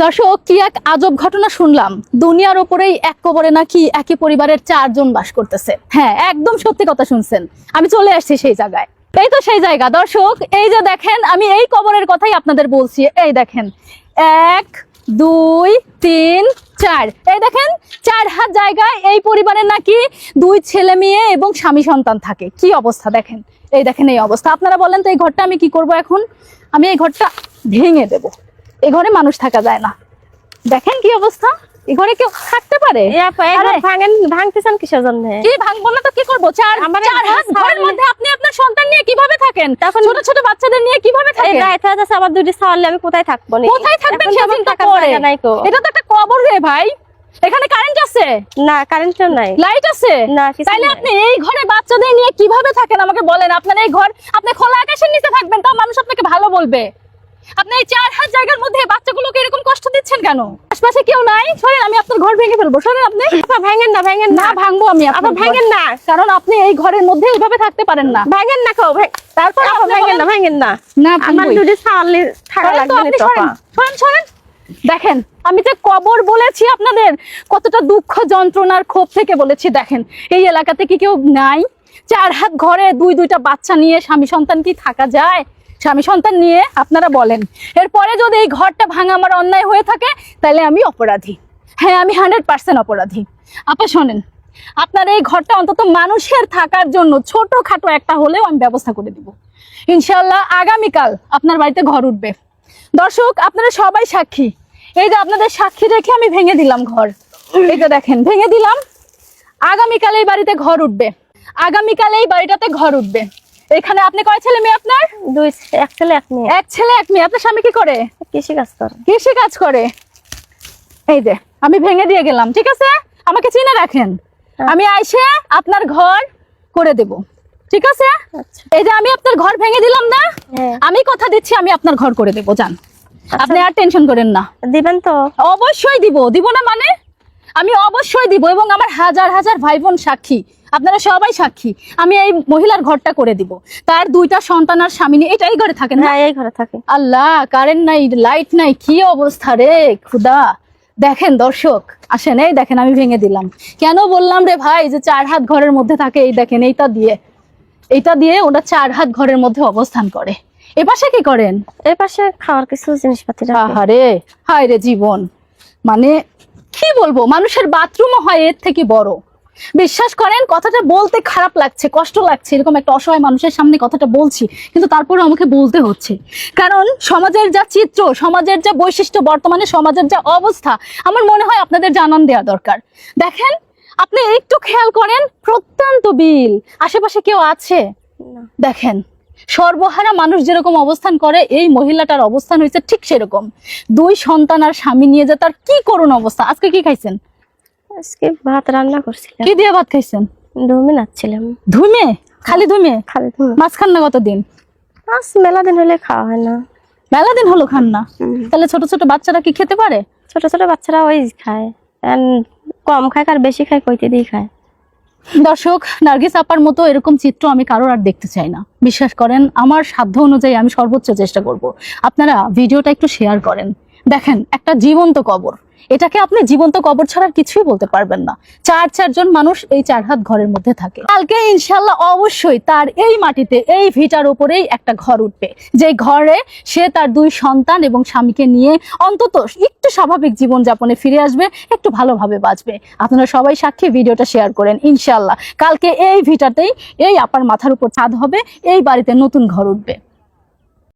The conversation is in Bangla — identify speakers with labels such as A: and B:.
A: দর্শক, কি এক আজব ঘটনা শুনলাম। দুনিয়ার উপরেই এক কবরে নাকি একই পরিবারের 4 জন বাস করতেছে। হ্যাঁ, একদম সত্যি কথা শুনছেন। আমি চলে আসছি সেই জায়গায়। এই তো সেই জায়গা দর্শক। এই যে দেখেন, আমি এই কবরের কথাই আপনাদের বলছি। এই দেখেন, 1 2 3 4। এই দেখেন, 4 হাত জায়গায় এই পরিবারের নাকি 2 ছেলে মেয়ে এবং স্বামী সন্তান থাকে। কি অবস্থা দেখেন। এই দেখেন এই অবস্থা। আপনারা বলেন তো এই ঘরটা আমি কি করব এখন? আমি এই ঘরটা ভেঙে দেব। এই ঘরে মানুষ থাকা যায় না। দেখেন কি অবস্থা। এই ঘরে কেউ থাকতে পারে?
B: ভাঙতেছেন কিসের জন্য?
A: কি ভাঙবো না তো কি করবো? 4 হাত ঘরের মধ্যে আপনি আপনার সন্তান নিয়ে কিভাবে থাকেন? ছোট ছোট বাচ্চাদের নিয়ে কিভাবে থাকেন?
B: আমার দুটি ছাওয়ালে আমি কোথায় থাকবো?
A: কোথায় থাকবেন সেদিন তো পরে। এটা তো একটা কবর রে ভাই। এখানে কারেন্ট আছে?
B: না, কারেন্ট নাই।
A: লাইট আছে?
B: না।
A: তাইলে আপনি এই ঘরে বাচ্চাদের নিয়ে কিভাবে থাকেন আমাকে বলেন। আপনার এই ঘর, আপনি খোলা আকাশের নিচে থাকবেন, তাও মানুষ আপনাকে ভালো বলবে। আপনি এই 4 হাত জায়গার মধ্যে বাচ্চাগুলোকে এরকম কষ্ট দিচ্ছেন কেন? আশপাশে কেউ নাই? সরেন, আমি আপনার ঘর ভেঙে ফেলবো। সরেন আপনি।
B: ভাঙেন না, ভাঙেন
A: না, ভাঙবো আমি। আপনার
B: ভাঙেন না,
A: কারণ আপনি এই ঘরের মধ্যে এইভাবে থাকতে পারেন না।
B: ভাঙেন না।
A: তারপর
B: ভাঙেন না, ভাঙেন না।
A: না,
B: আমার দুটি ছাওয়ালে থাকা লাগবে না।
A: সরেন। দেখেন, আমি যে কবর বলেছি আপনাদের, কতটা দুঃখ যন্ত্রণার ক্ষোভ থেকে বলেছি। দেখেন, এই এলাকাতে কি কেউ নাই? 4 হাত ঘরে 2টা বাচ্চা নিয়ে স্বামী সন্তান কি থাকা যায়? স্বামী সন্তান নিয়ে আপনারা বলেন। এরপরে যদি এই ঘরটা ভাঙা আমার অন্যায় হয়ে থাকে, তাহলে আমি অপরাধী। হ্যাঁ, আমি 100% অপরাধী। আপা শোনেন, আপনার এই ঘরটা অন্তত মানুষের থাকার জন্য ছোটখাটো একটা হলেও আমি ব্যবস্থা করে দিব। ইনশাল্লাহ আগামীকাল আপনার বাড়িতে ঘর উঠবে। দর্শক, আপনারা সবাই সাক্ষী। এই যে আপনাদের সাক্ষী রেখে আমি ভেঙে দিলাম ঘর। এই যে দেখেন, ভেঙে দিলাম। আগামীকাল এই বাড়িতে ঘর উঠবে। আগামীকাল এই বাড়িটাতে ঘর উঠবে। এখানে আপনি কয় ছেলে মেয়ে আপনার?
B: 2, 1 ছেলে 1 মেয়ে।
A: 1 ছেলে 1 মেয়ে। আপনার স্বামী কি করে?
B: কৃষি কাজ করে।
A: কৃষি কাজ করে। এই যে আমি ভেঙে দিয়ে গেলাম, ঠিক আছে? আমাকে চিনে রাখেন। আমি আইসে আপনার ঘর করে দেব, ঠিক আছে? এই যে আমি আপনার ঘর ভেঙে দিলাম না, আমি কথা দিচ্ছি আমি আপনার ঘর করে দেব। যান, আপনি আর টেনশন করেন না।
B: দিবেন তো?
A: অবশ্যই দিব না মানে? আমি অবশ্যই দিব, এবং আমার হাজার হাজার ভাই বোন সাক্ষী, আপনারা সবাই সাক্ষী। আমি এই মহিলার ঘরটা করে দিব। তার 2টা সন্তান আর স্বামী নিয়ে এই ঘরে থাকেন না?
B: এই ঘরে থাকে।
A: আল্লাহ, কারেন্ট নাই, লাইট নাই, কি অবস্থা রে খুদা। দেখেন দর্শক, আসেন। এই দেখেন, আমি ভেঙে দিলাম। কেন বললাম রে ভাই যে 4 হাত ঘরের মধ্যে থাকে? এই দেখেন, এইটা দিয়ে ওটা 4 হাত ঘরের মধ্যে অবস্থান করে। এ পাশে কি করেন?
B: এই পাশে খাওয়ার কিছু জিনিসপাতি রাখে।
A: আহারে, হায় রে জীবন। মানে কি বলবো, মানুষের বাথরুমও হয় এর থেকে বড়। বিশ্বাস করেন, কথাটা বলতে খারাপ লাগছে, কষ্ট লাগছে। এরকম একটা অসহায় মানুষের সামনে কথাটা বলছি, কিন্তু তারপরে আমাকে বলতে হচ্ছে। কারণ সমাজের যা চিত্র, সমাজের যা বৈশিষ্ট্য, বর্তমানে সমাজের যা অবস্থা, আমার মনে হয় আপনাদের জানান দেওয়া দরকার। দেখেন, আপনি একটু খেয়াল করেন, প্রত্যন্ত বিল, আশেপাশে কেউ আছে? দেখেন, সর্বহারা মানুষ যেরকম অবস্থান করে, এই মহিলাটার অবস্থান হয়েছে ঠিক সেরকম। 2 সন্তান আর স্বামী নিয়ে যে তার কি করুণ অবস্থা। আজকে কি খাইছেন?
B: আজকে ভাত রান্না করছিলাম।
A: কি দিয়ে ভাত খাইছেন?
B: ধুমে নাচ্ছিলাম।
A: ধুমে? খালি ধুমে?
B: খালি ধুমে।
A: মাছ খান না কতদিন?
B: মাছ মেলা দিন হলে খাওয়া হয় না।
A: মেলা দিন হলো খান না? তাহলে ছোট ছোট বাচ্চারা কি খেতে পারে?
B: ছোট ছোট বাচ্চারা ওই খায়, কম খায় আর বেশি খায়, কইতে দিয়ে খায়।
A: দর্শক, নার্গিস আপার মতো এরকম চিত্র আমি কারোর আর দেখতে চাই না। বিশ্বাস করেন, আমার সাধ্য অনুযায়ী আমি সর্বোচ্চ চেষ্টা করব। আপনারা ভিডিওটা একটু শেয়ার করেন। দেখেন, একটা জীবন্ত কবর। এটাকে আপনি জীবন্ত কবর ছাড়া কিছুই বলতে পারবেন না। 4 জন মানুষ এই 4 হাত ঘরের মধ্যে থাকে। কালকে ইনশাল্লাহ অবশ্যই তার এই মাটিতে, এই ভিটার উপরেই একটা ঘর উঠবে, যে ঘরে সে তার 2 সন্তান এবং স্বামীকে নিয়ে অন্তত একটু স্বাভাবিক জীবন যাপনে ফিরে আসবে, একটু ভালোভাবে বাঁচবে। আপনারা সবাই সাক্ষী, ভিডিওটা শেয়ার করেন। ইনশাল্লাহ কালকে এই ভিটাতেই এই আপার মাথার উপর ছাদ হবে, এই বাড়িতে নতুন ঘর উঠবে।